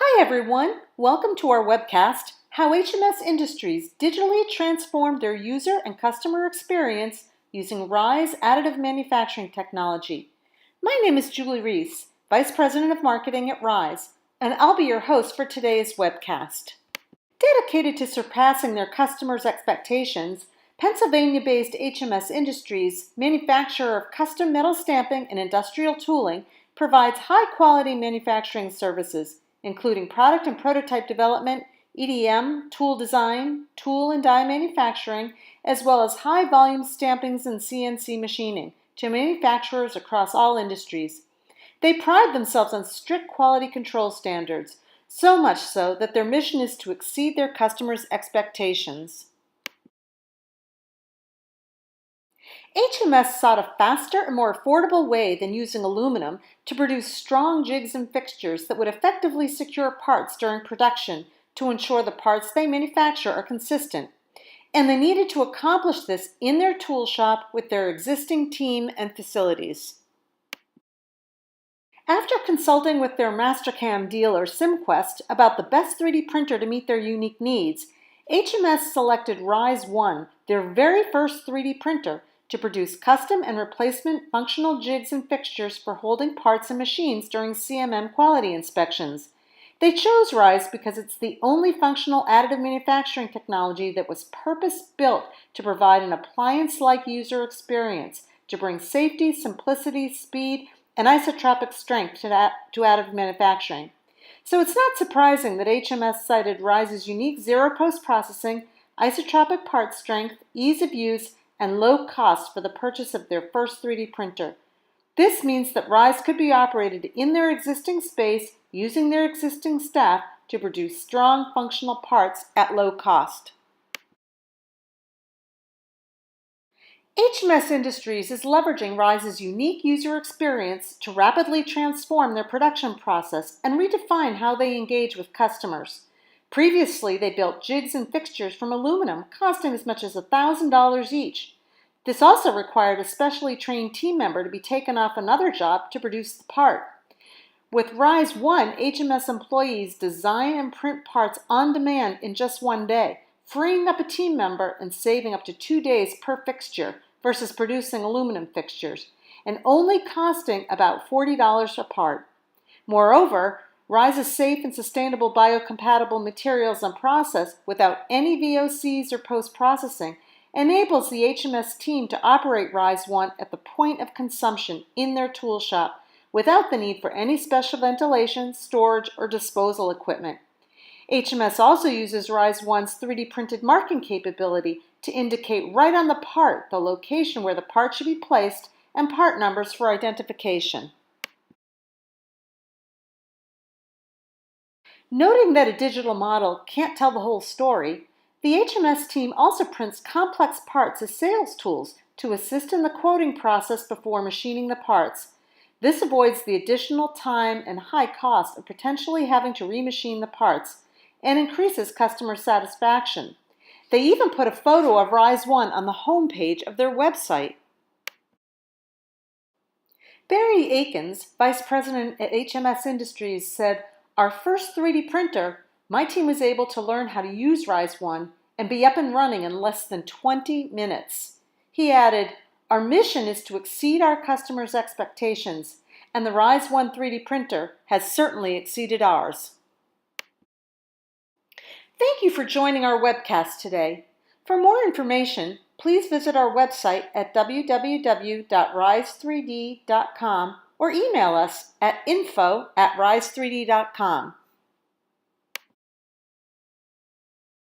Hi everyone, welcome to our webcast, How HMS Industries Digitally Transformed Their User and Customer Experience Using Rize Additive Manufacturing Technology. My name is Julie Rize, Vice President of Marketing at Rize, and I'll be your host for today's webcast. Dedicated to surpassing their customers' expectations, Pennsylvania-based HMS Industries, manufacturer of custom metal stamping and industrial tooling, provides high-quality manufacturing services, including product and prototype development, EDM, tool design, tool and die manufacturing, as well as high-volume stampings and CNC machining to manufacturers across all industries. They pride themselves on strict quality control standards, so much so that their mission is to exceed their customers' expectations. HMS sought a faster and more affordable way than using aluminum to produce strong jigs and fixtures that would effectively secure parts during production to ensure the parts they manufacture are consistent. And they needed to accomplish this in their tool shop with their existing team and facilities. After consulting with their Mastercam dealer SimQuest about the best 3D printer to meet their unique needs, HMS selected Rize 1, their very first 3D printer, to produce custom and replacement functional jigs and fixtures for holding parts and machines during CMM quality inspections. They chose Rize because it's the only functional additive manufacturing technology that was purpose-built to provide an appliance-like user experience, to bring safety, simplicity, speed, and isotropic strength to additive manufacturing. So it's not surprising that HMS cited Rize's unique zero post-processing, isotropic part strength, ease of use, and low cost for the purchase of their first 3D printer. This means that Rize could be operated in their existing space using their existing staff to produce strong functional parts at low cost. HMS Industries is leveraging Rize's unique user experience to rapidly transform their production process and redefine how they engage with customers. Previously, they built jigs and fixtures from aluminum, costing as much as $1,000 each. This also required a specially trained team member to be taken off another job to produce the part. With Rize 1, HMS employees design and print parts on demand in just one day, freeing up a team member and saving up to 2 days per fixture versus producing aluminum fixtures, and only costing about $40 a part. Moreover, Rize's safe and sustainable biocompatible materials and process without any VOCs or post-processing enables the HMS team to operate Rize 1 at the point of consumption in their tool shop without the need for any special ventilation, storage, or disposal equipment. HMS also uses Rize 1's 3D printed marking capability to indicate right on the part the location where the part should be placed and part numbers for identification. Noting that a digital model can't tell the whole story, the HMS team also prints complex parts as sales tools to assist in the quoting process before machining the parts. This avoids the additional time and high cost of potentially having to remachine the parts and increases customer satisfaction. They even put a photo of Rize 1 on the home page of their website. Barry Akins, Vice President at HMS Industries, said, "Our first 3D printer, my team was able to learn how to use Rize 1 and be up and running in less than 20 minutes. He added, "Our mission is to exceed our customers' expectations, and the Rize 1 3D printer has certainly exceeded ours." Thank you for joining our webcast today. For more information, please visit our website at www.rize3d.com or email us at info@rize3d.com.